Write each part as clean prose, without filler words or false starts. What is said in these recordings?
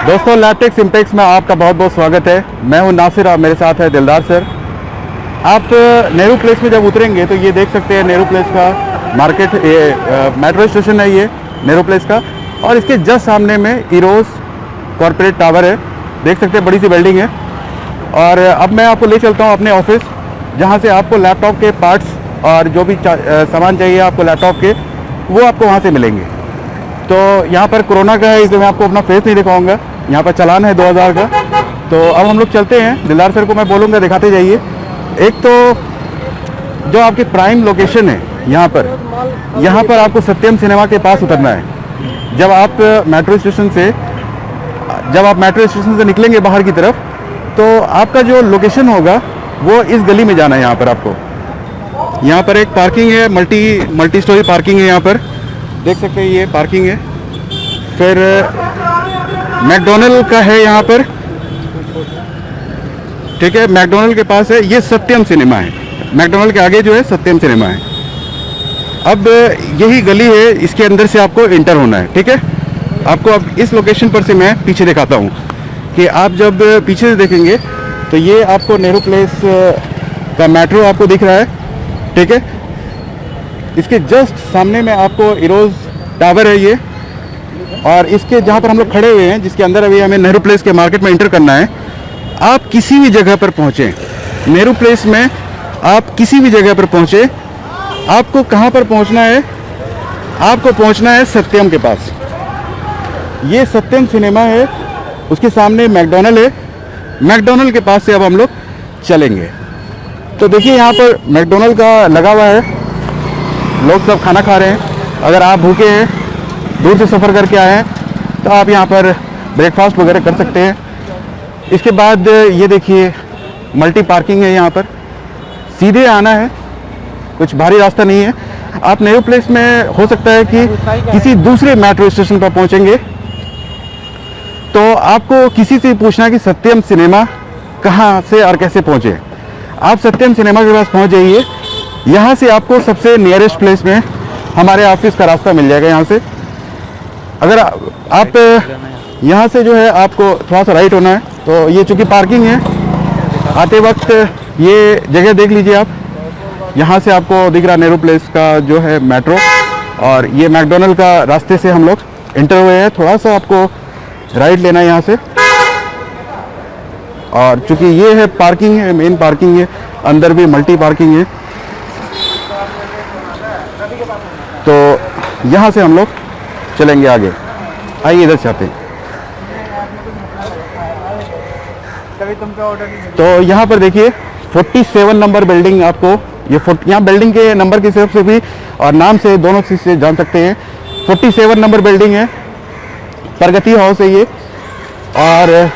दोस्तों लैपटेक्स इम्पेक्स में आपका बहुत बहुत स्वागत है। मैं हूं नासिर और मेरे साथ है दिलदार सर। आप नेहरू प्लेस में जब उतरेंगे तो ये देख सकते हैं नेहरू प्लेस का मार्केट, ये मेट्रो स्टेशन है ये नेहरू प्लेस का, और इसके जस्ट सामने में इरोज कॉरपोरेट टावर है। देख सकते हैं बड़ी सी बिल्डिंग है। और अब मैं आपको ले चलता हूँ अपने ऑफिस, जहाँ से आपको लैपटॉप के पार्ट्स और जो भी सामान चाहिए आपको लैपटॉप के, वो आपको वहाँ से मिलेंगे। तो यहाँ पर कोरोना का है इसलिए मैं आपको अपना फेस नहीं दिखाऊंगा, यहाँ पर चालान है 2000 का। तो अब हम लोग चलते हैं। दिलदार सर को मैं बोलूँगा दिखाते जाइए। एक तो जो आपकी प्राइम लोकेशन है यहाँ पर आपको सत्यम सिनेमा के पास उतरना है। जब आप मेट्रो स्टेशन से निकलेंगे बाहर की तरफ, तो आपका जो लोकेशन होगा वो इस गली में जाना है। यहाँ पर आपको, यहाँ पर एक पार्किंग है, मल्टी स्टोरी पार्किंग है। यहाँ पर देख सकते हैं ये पार्किंग है। फिर मैकडॉनल्ड का है यहाँ पर, ठीक है, मैकडॉनल्ड के पास है। ये सत्यम सिनेमा है, मैकडॉनल्ड के आगे जो है सत्यम सिनेमा है। अब यही गली है, इसके अंदर से आपको इंटर होना है, ठीक है। आपको अब इस लोकेशन पर से मैं पीछे दिखाता हूँ कि आप जब पीछे से देखेंगे तो ये आपको नेहरू प्लेस का मेट्रो आपको दिख रहा है, ठीक है। इसके जस्ट सामने में आपको इरोज टावर है ये, और इसके जहाँ पर हम लोग खड़े हुए हैं, जिसके अंदर अभी हमें नेहरू प्लेस के मार्केट में इंटर करना है। आप किसी भी जगह पर पहुँचें नेहरू प्लेस में, आप किसी भी जगह पर पहुँचे, आपको कहाँ पर पहुँचना है? आपको पहुँचना है सत्यम के पास। ये सत्यम सिनेमा है, उसके सामने मैकडॉनल्ड है। मैकडॉनल्ड के पास से अब हम लोग चलेंगे। तो देखिए यहाँ पर मैकडॉनल्ड का लगा हुआ है, लोग सब खाना खा रहे हैं। अगर आप भूखे हैं, दूर से सफ़र करके आए हैं, तो आप यहाँ पर ब्रेकफास्ट वगैरह कर सकते हैं। इसके बाद ये देखिए मल्टी पार्किंग है, यहाँ पर सीधे आना है, कुछ भारी रास्ता नहीं है। आप नेहरू प्लेस में हो सकता है कि किसी दूसरे मेट्रो स्टेशन पर पहुँचेंगे, तो आपको किसी से पूछना कि सत्यम सिनेमा कहाँ से और कैसे पहुँचे। आप सत्यम सिनेमा के पास पहुँच जाइए। यहाँ से आपको सबसे नियरेस्ट प्लेस में हमारे ऑफिस का रास्ता मिल जाएगा। यहाँ से अगर आप यहाँ से जो है आपको थोड़ा सा राइट होना है, तो ये चूँकि पार्किंग है, आते वक्त ये जगह देख लीजिए आप। यहाँ से आपको दिख रहा नेहरू प्लेस का जो है मेट्रो, और ये मैकडॉनल्ड का रास्ते से हम लोग इंटर हुए हैं। थोड़ा सा आपको राइट लेना है यहाँ से, और चूँकि ये है पार्किंग है, मेन पार्किंग है, अंदर भी मल्टी पार्किंग है। तो यहाँ से हम लोग चलेंगे आगे। आइए इधर से आते हैं। तो यहाँ पर देखिए 47 नंबर बिल्डिंग, आपको ये यहाँ बिल्डिंग के नंबर की हिसाब से भी और नाम से दोनों चीज़ से जान सकते हैं। 47 नंबर बिल्डिंग है, प्रगति हाउस है ये, और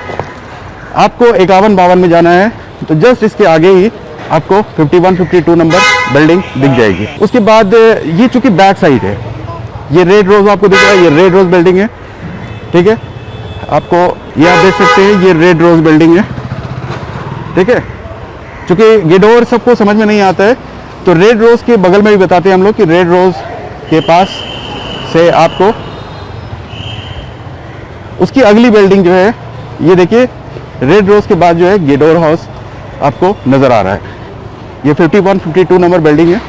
आपको 51-52 में जाना है। तो जस्ट इसके आगे ही आपको 51-52 नंबर बिल्डिंग दिख जाएगी। उसके बाद ये चूँकि बैक साइड है, ये रेड रोज आपको दिख रहा है, ये रेड रोज बिल्डिंग है, ठीक है। आपको ये आप देख सकते हैं, ये रेड रोज बिल्डिंग है, ठीक है। चूँकि गेडोर सबको समझ में नहीं आता है, तो रेड रोज के बगल में भी बताते हैं हम लोग कि रेड रोज के पास से आपको उसकी अगली बिल्डिंग जो है, ये देखिए रेड रोज के बाद जो है गेडोर हाउस आपको नज़र आ रहा है। ये 51-52 नंबर बिल्डिंग है,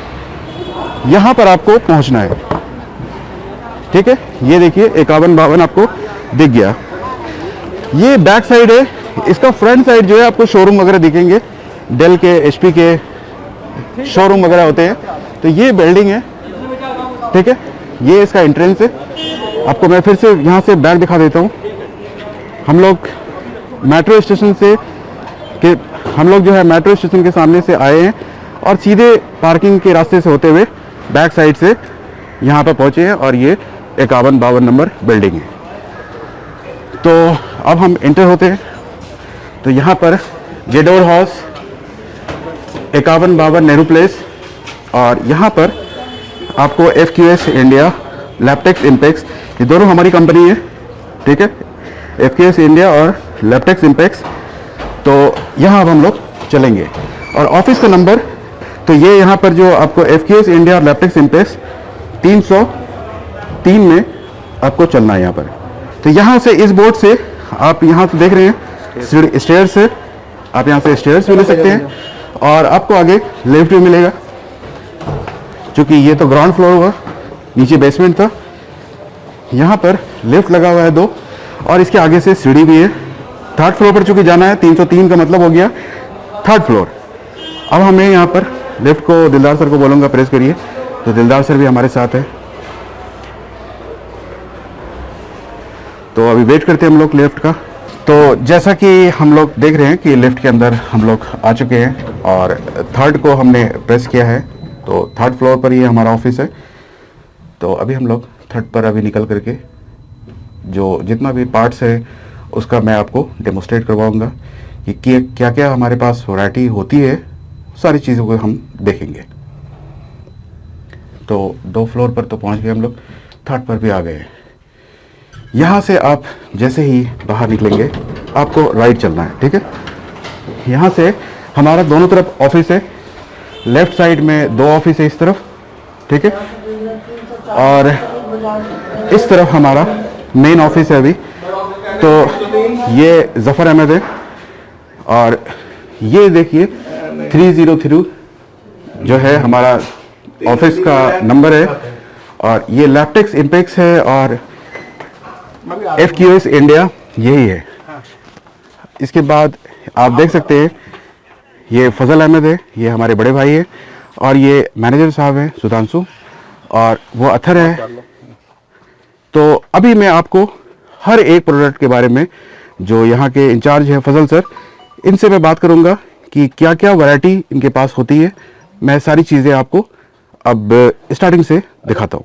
यहाँ पर आपको पहुँचना है, ठीक है। ये देखिए 51-52 आपको दिख गया। ये बैक साइड है। इसका फ्रंट साइड जो है आपको शोरूम वगैरह दिखेंगे, डेल के, HP के शोरूम वगैरह होते हैं। तो ये बिल्डिंग है, ठीक है। ये इसका एंट्रेंस है। आपको मैं फिर से यहाँ से बैक दिखा देता हूँ। हम लोग मेट्रो स्टेशन के सामने से आए हैं और सीधे पार्किंग के रास्ते से होते हुए बैक साइड से यहाँ पर पहुँचे हैं, और ये 51-52 नंबर बिल्डिंग है। तो अब हम एंटर होते हैं। तो यहाँ पर गेडोर हाउस, 51-52 नेहरू प्लेस, और यहाँ पर आपको FQS इंडिया, लैपटेक्स इम्पेक्स, ये दोनों हमारी कंपनी है, ठीक है। FQS इंडिया और लैपटेक्स इम्पेक्स। तो यहाँ अब हम लोग चलेंगे, और ऑफिस का नंबर, तो ये यहाँ पर जो आपको FQS इंडिया और लैपटेक्स इम्पेक्स 303 में आपको चलना है यहाँ पर। तो यहाँ से इस बोर्ड से आप यहाँ तो देख रहे हैं स्टेयर्स है, आप यहाँ से स्टेयर्स भी ले सकते हैं और आपको आगे लिफ्ट भी मिलेगा, क्योंकि ये तो ग्राउंड फ्लोर हुआ, नीचे बेसमेंट था। यहाँ पर लिफ्ट लगा हुआ है 2 और इसके आगे से सीढ़ी भी है। थर्ड फ्लोर पर चूंकि जाना है, 303 का मतलब हो गया थर्ड फ्लोर। अब हमें यहाँ पर लिफ्ट को दिलदार सर को बोलूँगा प्रेस करिए, तो दिलदार सर भी हमारे साथ है। तो अभी वेट करते हैं हम लोग लिफ्ट का। तो जैसा कि हम लोग देख रहे हैं कि लिफ्ट के अंदर हम लोग आ चुके हैं और थर्ड को हमने प्रेस किया है, तो थर्ड फ्लोर पर ये हमारा ऑफिस है। तो अभी हम लोग थर्ड पर अभी निकल करके जो जितना भी पार्ट्स है उसका मैं आपको डेमोस्ट्रेट करवाऊंगा कि क्या क्या हमारे पास वैरायटी होती है, सारी चीज़ों को हम देखेंगे। तो 2 फ्लोर पर तो पहुंच गए हम लोग, थर्ड पर भी आ गए। यहाँ से आप जैसे ही बाहर निकलेंगे आपको राइट चलना है, ठीक है। यहाँ से हमारा दोनों तरफ ऑफिस है, लेफ्ट साइड में 2 ऑफिस है इस तरफ, ठीक है, और इस तरफ हमारा मेन ऑफिस है अभी। तो ये जफ़र अहमद है और ये देखिए 303 जो है हमारा ऑफिस का नंबर है, और ये लैपटेक्स इंपेक्स है और FQS इंडिया यही है। इसके बाद आप देख सकते हैं ये फजल अहमद है, ये हमारे बड़े भाई है, और ये मैनेजर साहब हैं सुधांशु, और वो अथर है। तो अभी मैं आपको हर एक प्रोडक्ट के बारे में, जो यहाँ के इंचार्ज है फजल सर, इनसे मैं बात करूँगा कि क्या क्या वैरायटी इनके पास होती है। मैं सारी चीज़ें आपको अब स्टार्टिंग से दिखाता हूँ।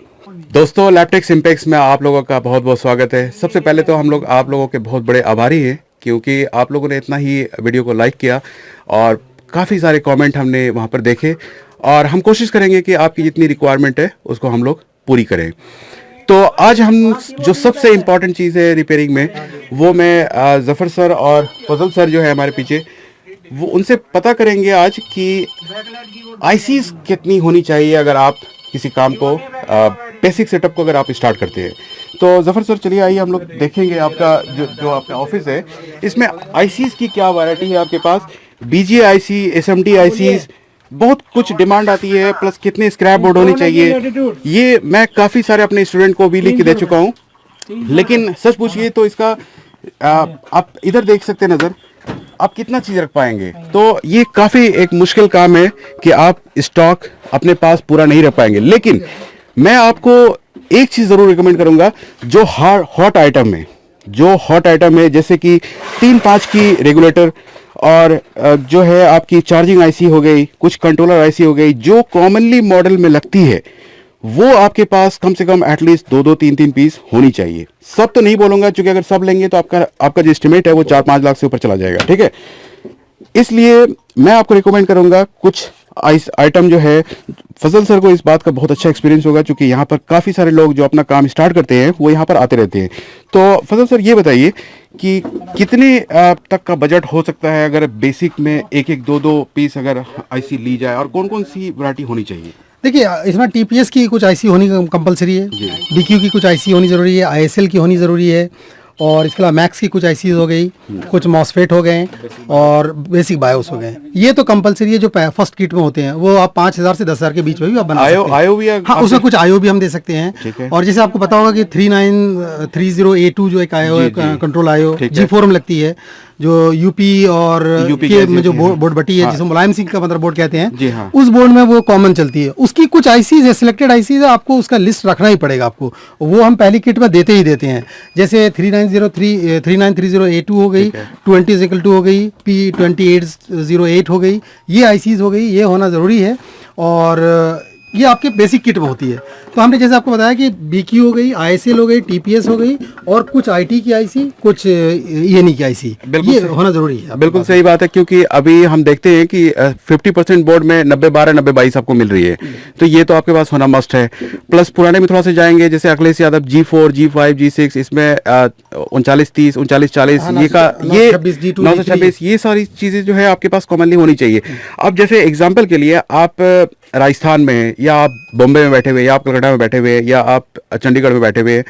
दोस्तों, लैपटेक्स इंपेक्स में आप लोगों का बहुत बहुत स्वागत है। सबसे पहले तो हम लोग आप लोगों के बहुत बड़े आभारी हैं, क्योंकि आप लोगों ने इतना ही वीडियो को लाइक किया और काफ़ी सारे कमेंट हमने वहाँ पर देखे, और हम कोशिश करेंगे कि आपकी जितनी रिक्वायरमेंट है उसको हम लोग पूरी करें। तो आज हम जो सबसे इम्पॉर्टेंट चीज़ है रिपेयरिंग में, वो मैं ज़फ़र सर और फजल सर जो है हमारे पीछे, वो उनसे पता करेंगे आज कि आईसीज़ कितनी होनी चाहिए अगर आप किसी काम को बेसिक सेटअप को अगर आप स्टार्ट करते हैं। तो ज़फ़र सर चलिए आइए हम लोग देखेंगे आपका जो आपका ऑफिस है, इसमें आईसीज़ की क्या वैरायटी है आपके पास। BGA आईसी, SMT आईसीज़, बहुत कुछ डिमांड आती है, प्लस कितने स्क्रैप बोर्ड होने चाहिए, ये मैं काफ़ी सारे अपने स्टूडेंट को भी लिख के दे चुका हूँ। लेकिन सच पूछिए तो इसका आप इधर देख सकते हैं नज़र, आप कितना चीज़ रख पाएंगे। तो ये काफ़ी एक मुश्किल काम है कि आप स्टॉक अपने पास पूरा नहीं रख पाएंगे। लेकिन मैं आपको एक चीज़ ज़रूर रिकमेंड करूँगा, जो हॉट आइटम है, जैसे कि 3-5 की रेगुलेटर, और जो है आपकी चार्जिंग आईसी हो गई, कुछ कंट्रोलर आईसी हो गई, जो कॉमनली मॉडल में लगती है, वो आपके पास कम से कम एटलीस्ट 2-2, 3-3 पीस होनी चाहिए। सब तो नहीं बोलूँगा, क्योंकि अगर सब लेंगे तो आपका जो एस्टिमेट है वो 4-5 लाख से ऊपर चला जाएगा, ठीक है। इसलिए मैं आपको रिकमेंड करूँगा कुछ आइटम जो है, फजल सर को इस बात का बहुत अच्छा एक्सपीरियंस होगा, क्योंकि यहाँ पर काफ़ी सारे लोग जो अपना काम स्टार्ट करते हैं वो यहाँ पर आते रहते हैं। तो फजल सर ये बताइए कि कितने तक का बजट हो सकता है अगर बेसिक में 1-1, 2-2 पीस अगर आईसी ली जाए, और कौन कौन सी वैरायटी होनी चाहिए। देखिए, इसमें टीपीएस की कुछ आईसी होनी कंपलसरी है, बीक्यू की कुछ आईसी होनी ज़रूरी है, आईएसएल की होनी ज़रूरी है, और इसके अलावा मैक्स की कुछ आईसी हो गई, कुछ मॉसफेट हो गए, और बेसिक बायोस हो गए। ये तो कंपलसरी है, जो फर्स्ट किट में होते हैं, वो आप 5,000 से 10,000 के बीच में भी आप बना सकते हैं। आयो भी, हाँ, उसमें कुछ आयो भी हम दे सकते हैं। और जैसे आपको पता होगा कि 3930A2 जो एक आयो है, कंट्रोल आयो G4 में लगती है, जो यूपी और के में जो बोर्ड बटी है, जिसे मुलायम सिंह का मतलब बोर्ड कहते हैं, हाँ। उस बोर्ड में वो कॉमन चलती है। उसकी कुछ आईसीज है, सिलेक्टेड आईसीज है, आपको उसका लिस्ट रखना ही पड़ेगा आपको, वो हम पहली किट में देते ही देते हैं। जैसे 3930A2 हो गई, 20/2 हो गई, P2808 हो गई, ये आईसीज हो गई, ये होना ज़रूरी है। और ये आपके बेसिक किट में होती है। तो हमने जैसे आपको बताया कि बीक्यू हो गई, आईएसएल हो गई, टीपीएस हो गई, और कुछ आईटी की आईसी, कुछ ईएनई की आईसी, ये होना जरूरी है। बिल्कुल सही बात है, क्योंकि अभी हम देखते हैं कि 50% बोर्ड में 90-12, 90-22 आपको मिल रही है, तो ये तो आपके पास होना मस्ट है। प्लस पुराने में थोड़ा सा जाएंगे, जैसे Akhilesh Yadav G4, G5, G6, इसमें 3930, 3940, ये 926, ये सारी चीज़ें जो है आपके पास कॉमनली होनी चाहिए। अब जैसे एग्जाम्पल के लिए आप राजस्थान में, या आप बॉम्बे में बैठे हुए, या आप कलकत्ता नोएडा में बैठे हुए हैं या आप चंडीगढ़ में बैठे हुए हैं,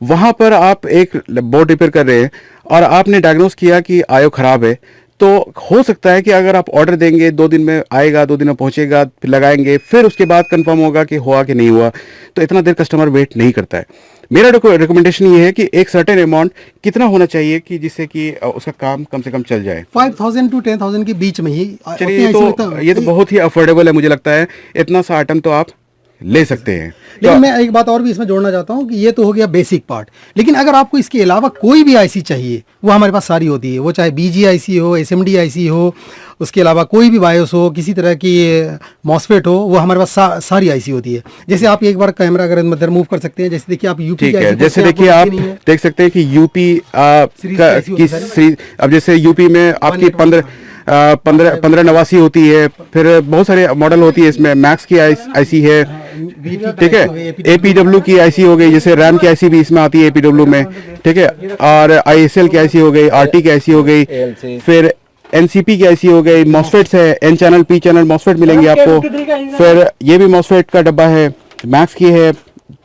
वहाँ पर आप एक बोर्ड रिपेयर कर रहे हैं और आपने डायग्नोस किया कि आयो ख़राब है, तो हो सकता है कि अगर आप ऑर्डर देंगे 2 दिन में आएगा, 2 दिन में पहुंचेगा, फिर लगाएंगे, फिर उसके बाद कंफर्म होगा कि हुआ कि नहीं हुआ, तो इतना देर कस्टमर वेट नहीं करता है। मेरा रिकमेंडेशन ये है कि एक सर्टेन अमाउंट कितना होना चाहिए कि जिससे कि उसका काम कम से कम चल जाए। 5,000 to 10,000 के बीच में ही। चलिए, तो ये तो बहुत ही अफोर्डेबल है मुझे लगता है, इतना सा आइटम तो आप ले सकते हैं। लेकिन मैं एक बात और भी इसमें जोड़ना चाहता हूँ कि ये तो हो गया बेसिक पार्ट, लेकिन अगर आपको इसके अलावा कोई भी आईसी चाहिए वो हमारे पास सारी होती है, वो चाहे बीजी आईसी हो, एसएमडी आईसी हो, उसके अलावा कोई भी बायोस हो, किसी तरह की मॉसफेट हो, वो हमारे पास सारी आईसी होती है। जैसे आप एक बार कैमरा अगर अंदर मूव कर सकते हैं, जैसे देखिए आप यूपी ठीक है, जैसे देखिए आप देख सकते हैं कि यूपी अब जैसे यूपी में आपकी 1589 होती है, फिर बहुत सारे मॉडल होती है, इसमें मैक्स की आईसी है, ठीक है, एपीडब्ल्यू की आईसी हो गई, जैसे रैम की आईसी भी इसमें आती है एपीडब्ल्यू में, ठीक है, और आईएसएल की आईसी हो गई, आरटी की आईसी हो गई, फिर एनसीपी की आईसी हो गई, मॉसफेट्स है, N channel P channel MOSFET मिलेंगे आपको, फिर ये भी मॉसफेट का डब्बा है, मैक्स की है,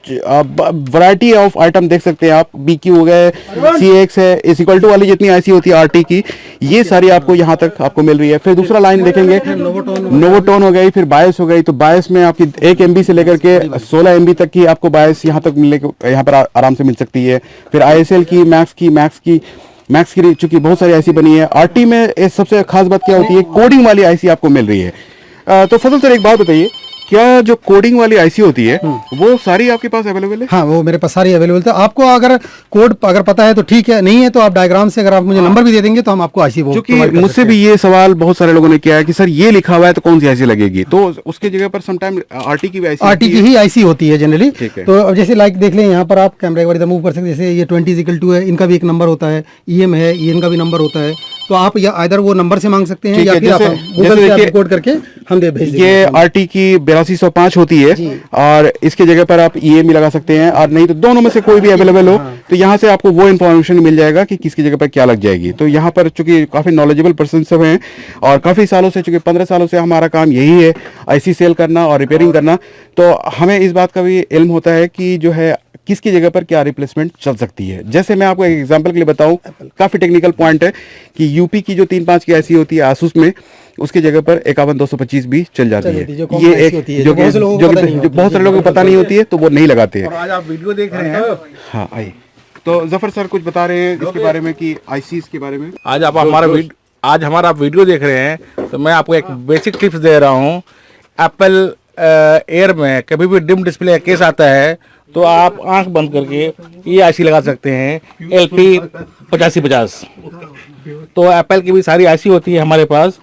वैरायटी ऑफ आइटम देख सकते हैं आप, बीक्यू हो गए, सीएक्स है, इस इक्वल टू वाली जितनी आईसी होती है आरटी की, ये सारी आपको यहाँ तक आपको मिल रही है। फिर दूसरा लाइन देखेंगे, नोवोटोन हो गई, फिर बायस हो गई, तो बायस में आपकी 1 MB से लेकर के 16 MB तक की आपको बायस यहाँ तक मिलने यहाँ पर आराम से मिल सकती है। फिर आईएसएल की, मैक्स की चूंकि बहुत सारी आईसी बनी है। आरटी में सबसे खास बात क्या होती है, कोडिंग वाली आईसी आपको मिल रही है। तो फजल सर एक बात बताइए, क्या जो कोडिंग वाली आईसी होती है वो सारी आपके पास अवेलेबल है? हाँ, वो मेरे पास सारी अवेलेबल है। आपको अगर कोड अगर पता है तो ठीक है, नहीं है तो आप डायग्राम से अगर आप मुझे नंबर भी दे देंगे तो हम आपको आईसी वो क्योंकि मुझसे भी ये सवाल बहुत सारे लोगों ने किया है कि सर ये लिखा हुआ है तो कौन सी आईसी लगेगी, तो उसके जगह पर समटाइम आरटी की ही आईसी होती है जनरली। तो अब जैसे लाइक देख लें, यहाँ पर आप कैमरा एक बार इधर मूव कर सकते हैं, जैसे ये 20:2 है, इनका भी एक नंबर होता है, ईएम है, ईएन का भी नंबर होता है, तो आप या इधर वो नंबर से मांग सकते हैं या फिर आप गूगल से रिकॉर्ड करके हम भेज देंगे। ये आरटी की 8205 होती है और इसके जगह पर आप ईएमई लगा सकते हैं, और नहीं तो दोनों में से कोई भी अवेलेबल हो, तो यहाँ से आपको वो इन्फॉर्मेशन मिल जाएगा कि किसकी जगह पर क्या लग जाएगी। तो यहाँ पर चूंकि काफी नॉलेजेबल पर्सन सब हैं और काफी सालों से, चूंकि 15 सालों से हमारा काम यही है आईसी सेल करना और रिपेयरिंग करना, तो हमें इस बात का भी इल्म होता है कि जो है किसकी जगह पर क्या रिप्लेसमेंट चल सकती है। जैसे मैं आपको एक एग्जांपल के लिए बताऊं, काफी टेक्निकल पॉइंट है कि यूपी की जो 3.5 की ऐसी होती है आसूस में, उसकी जगह पर 51-225 भी चल जाती है। ये एक जो बहुत सारे लोगों को पता नहीं होती है, तो वो नहीं लगाते हैं। आज आप वीडियो देख रहे हैं, हाँ आइए, तो जफर सर कुछ बता रहे हैं इसके बारे में कि आईसीज के बारे में। आज हमारा वीडियो देख रहे हैं, तो मैं आपको एक बेसिक टिप्स दे रहा हूँ। एप्पल एयर में कभी भी डिम डिस्प्ले का केस आता है तो आप आंख बंद करके ये आईसी लगा सकते हैं, LP 8550। तो एप्पल की भी सारी आईसी होती है हमारे पास,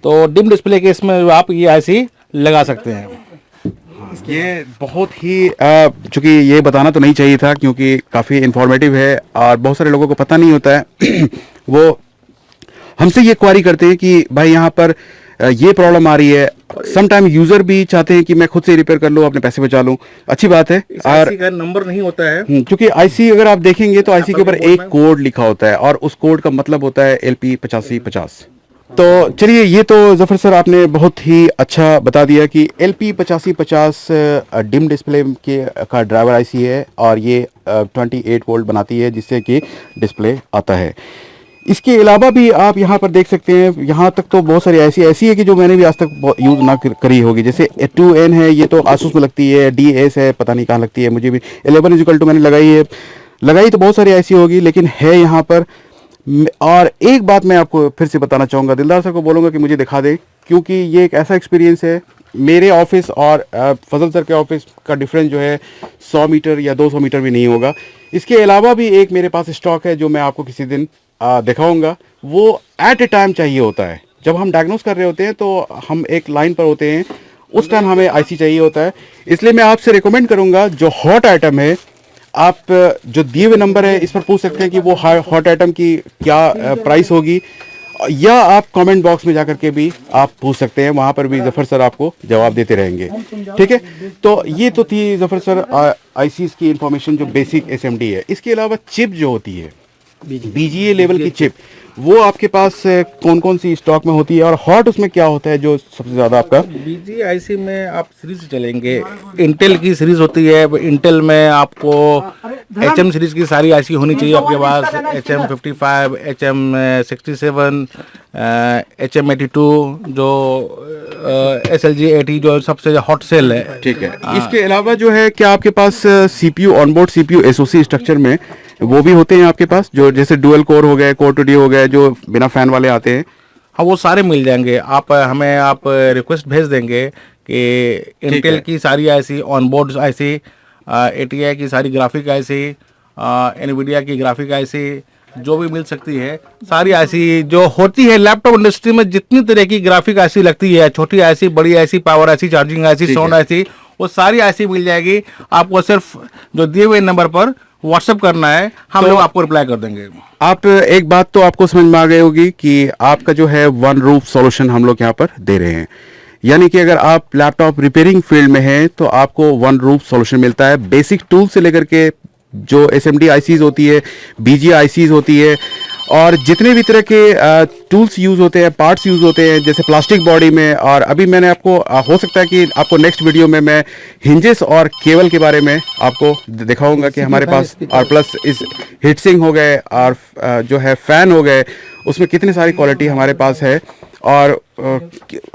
तो डिम डिस्प्ले केस में आप ये आईसी लगा सकते हैं। ये बहुत ही चूंकि ये बताना तो नहीं चाहिए था, क्योंकि काफ़ी इंफॉर्मेटिव है और बहुत सारे लोगों को पता नहीं होता है। वो हमसे ये क्वारी करते हैं कि भाई यहाँ पर ये प्रॉब्लम आ रही है। सम टाइम यूजर भी चाहते हैं कि मैं खुद से रिपेयर कर लूँ, अपने पैसे बचा लूँ, अच्छी बात है। और का नंबर नहीं होता है, क्योंकि आईसी अगर आप देखेंगे तो आईसी के ऊपर एक कोड लिखा होता है और उस कोड का मतलब होता है LP 8550। तो चलिए, ये तो जफर सर आपने बहुत ही अच्छा बता दिया कि LP 8550 डिम डिस्प्ले का ड्राइवर आईसी है और ये 28 वोल्ट बनाती है, जिससे कि डिस्प्ले आता है। इसके अलावा भी आप यहाँ पर देख सकते हैं, यहाँ तक तो बहुत सारी ऐसी है कि जो मैंने भी आज तक यूज़ ना करी होगी। जैसे 2N है, ये तो आसूस में लगती है, DS है, पता नहीं कहाँ लगती है, मुझे भी 11 मैंने लगाई तो बहुत सारी ऐसी होगी, लेकिन है यहाँ पर। और एक बात मैं आपको फिर से बताना चाहूँगा, दिलदार सर को बोलूँगा कि मुझे दिखा दे, क्योंकि ये एक ऐसा एक्सपीरियंस है। मेरे ऑफिस और फजल सर के ऑफिस का डिफरेंस जो है 100 मीटर या 200 मीटर भी नहीं होगा। इसके अलावा भी एक मेरे पास स्टॉक है जो मैं आपको किसी दिन दिखाऊंगा। वो एट ए टाइम चाहिए होता है। जब हम डायग्नोस कर रहे होते हैं तो हम एक लाइन पर होते हैं, उस टाइम हमें आईसी चाहिए होता है। इसलिए मैं आपसे रिकमेंड करूंगा, जो हॉट आइटम है, आप जो दिए हुए नंबर है इस पर पूछ सकते हैं कि वो हॉट आइटम की क्या प्राइस होगी, या आप कमेंट बॉक्स में जाकर के भी आप पूछ सकते हैं, वहां पर भी जफर सर आपको जवाब देते रहेंगे। ठीक है, तो ये तो थी जफर सर आईसीज की इंफॉर्मेशन जो बेसिक SMD है। इसके अलावा चिप जो होती है, BGA लेवल की चिप, वो आपके पास कौन कौन सी स्टॉक में होती है और हॉट उसमें क्या होता है जो सबसे ज़्यादा आपका? BGIC में आप सीरीज चलेंगे, इंटेल की सीरीज होती है। इंटेल में आपको HM सीरीज की सारी आईसी होनी चाहिए आपके पास। HM55, HM67, HM82, जो SLG 80 जो सबसे हॉट सेल है। ठीक है। इसके अलावा जो है क्या आपके पास CPU onboard CPU SoC structure में वो भी होते हैं आपके पास, जो जैसे डुअल कोर हो गए, कोर टू डी हो गए, जो बिना फैन वाले आते हैं? हाँ, वो सारे मिल जाएंगे। आप रिक्वेस्ट भेज देंगे कि इंटेल की सारी आईसी, ऑनबोर्ड आईसी, ATI की सारी ग्राफिक आईसी, एनवीडिया की ग्राफिक आईसी, जो भी मिल सकती है सारी आईसी जो होती है लैपटॉप इंडस्ट्री में, जितनी तरह की ग्राफिक आईसी लगती है, छोटी आईसी, बड़ी IC, power IC, charging IC, sound IC, वो सारी आईसी मिल जाएगी। आपको सिर्फ जो दिए हुए नंबर पर व्हाट्सएप करना है, हम लोग आपको रिप्लाई कर देंगे। आप एक बात तो आपको समझ में आ गई होगी कि आपका जो है वन रूफ सॉल्यूशन हम लोग यहाँ पर दे रहे हैं। यानी कि अगर आप लैपटॉप रिपेयरिंग फील्ड में हैं तो आपको वन रूफ सॉल्यूशन मिलता है। बेसिक टूल से लेकर के जो SMD ICs होती है, BG ICs होती है, और जितने भी तरह के टूल्स यूज़ होते हैं, पार्ट्स यूज़ होते हैं, जैसे प्लास्टिक बॉडी में। और अभी मैंने आपको हो सकता है कि आपको नेक्स्ट वीडियो में मैं हिंजेस और केबल के बारे में आपको दिखाऊंगा कि हमारे पास, और प्लस इस हीट सिंक हो गए और जो है फ़ैन हो गए, उसमें कितनी सारी क्वालिटी हमारे पास है, और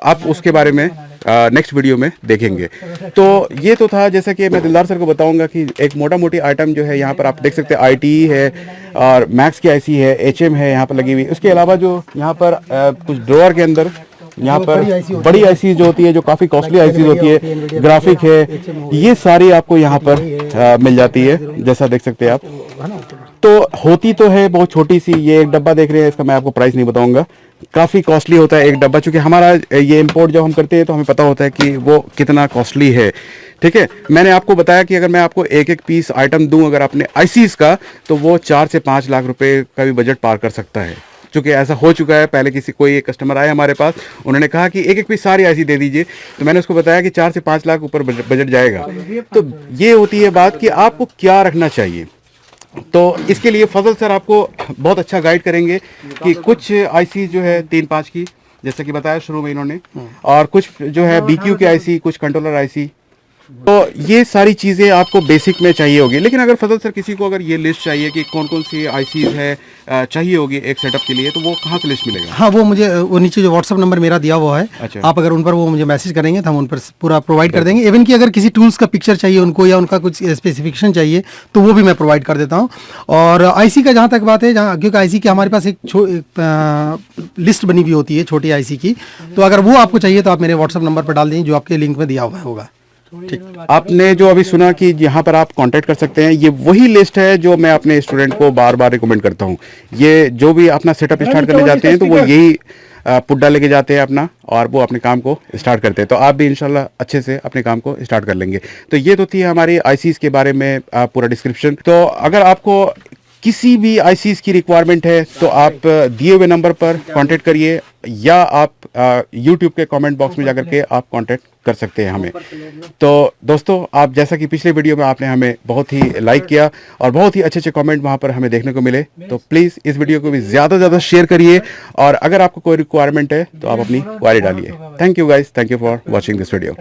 आप उसके बारे में नेक्स्ट वीडियो में देखेंगे। तो ये तो था, जैसा कि मैं दिलदार सर को बताऊंगा कि एक मोटा मोटी आइटम जो है यहाँ पर आप देख सकते हैं, ITE है और मैक्स की IC है, HM है यहाँ पर लगी हुई। उसके अलावा जो यहाँ पर कुछ ड्रॉअर के अंदर यहाँ पर बड़ी IC जो होती है, जो काफ़ी कॉस्टली IC होती है, ग्राफिक है, ये सारी आपको यहाँ पर मिल जाती है, जैसा देख सकते हैं आप। तो होती तो है बहुत छोटी सी। ये एक डब्बा देख रहे हैं, इसका मैं आपको प्राइस नहीं बताऊंगा, काफ़ी कॉस्टली होता है एक डब्बा, चूँकि हमारा ये इंपोर्ट जब हम करते हैं तो हमें पता होता है कि वो कितना कॉस्टली है। ठीक है, मैंने आपको बताया कि अगर मैं आपको एक एक पीस आइटम दूं अगर अपने ICs का, तो वो 4 से 5 लाख रुपए का भी बजट पार कर सकता है। चूँकि ऐसा हो चुका है, पहले कोई एक कस्टमर आए हमारे पास, उन्होंने कहा कि एक एक पीस सारी IC दे दीजिए, तो मैंने उसको बताया कि 4 से 5 लाख ऊपर बजट जाएगा। तो ये होती है बात कि आपको क्या रखना चाहिए। तो इसके लिए फजल सर आपको बहुत अच्छा गाइड करेंगे कि कुछ IC जो है 3-5 की, जैसे कि बताया शुरू में इन्होंने, और कुछ जो है BQ की IC, कुछ कंट्रोलर IC। तो ये सारी चीज़ें आपको बेसिक में चाहिए होगी। लेकिन अगर फजल सर किसी को अगर ये लिस्ट चाहिए कि कौन कौन सी ICs है चाहिए होगी एक सेटअप के लिए, तो वो कहाँ से लिस्ट मिलेगा? हाँ, वो मुझे वो नीचे जो व्हाट्सअप नंबर मेरा दिया हुआ है, अच्छा। आप अगर उन पर वो मुझे मैसेज करेंगे तो हम उन पर पूरा प्रोवाइड कर देंगे। इवन कि अगर किसी टूल्स का पिक्चर चाहिए उनको, या उनका कुछ स्पेसिफिकेशन चाहिए, तो वो भी मैं प्रोवाइड कर देता हूँ। और IC का जहाँ तक बात है, क्योंकि IC की हमारे पास एक लिस्ट बनी हुई होती है छोटी IC की, तो अगर वो आपको चाहिए तो आप मेरे व्हाट्सअप नंबर पर डाल देंगे, जो आपके लिंक में दिया हुआ होगा। ठीक, आपने जो अभी सुना कि यहाँ पर आप कांटेक्ट कर सकते हैं, ये वही लिस्ट है जो मैं अपने स्टूडेंट को बार बार रिकमेंड करता हूँ। ये जो भी अपना सेटअप स्टार्ट करने जाते हैं तो वो यही पुड्डा लेके जाते हैं अपना, और वो अपने काम को स्टार्ट करते हैं। तो आप भी इंशाल्लाह अच्छे से अपने काम को स्टार्ट कर लेंगे। तो ये तो थी हमारी ICs के बारे में पूरा डिस्क्रिप्शन। तो अगर आपको किसी भी ICs की रिक्वायरमेंट है तो आप दिए हुए नंबर पर कांटेक्ट करिए, या आप YouTube के कमेंट बॉक्स में जाकर के आप कांटेक्ट कर सकते हैं हमें। तो दोस्तों, आप जैसा कि पिछले वीडियो में आपने हमें बहुत ही लाइक किया और बहुत ही अच्छे अच्छे कमेंट वहाँ पर हमें देखने को मिले, तो प्लीज़ इस वीडियो को भी ज़्यादा से ज़्यादा शेयर करिए, और अगर आपको कोई रिक्वायरमेंट है तो आप अपनी क्वारी डालिए। Thank you guys, thank you for watching this video.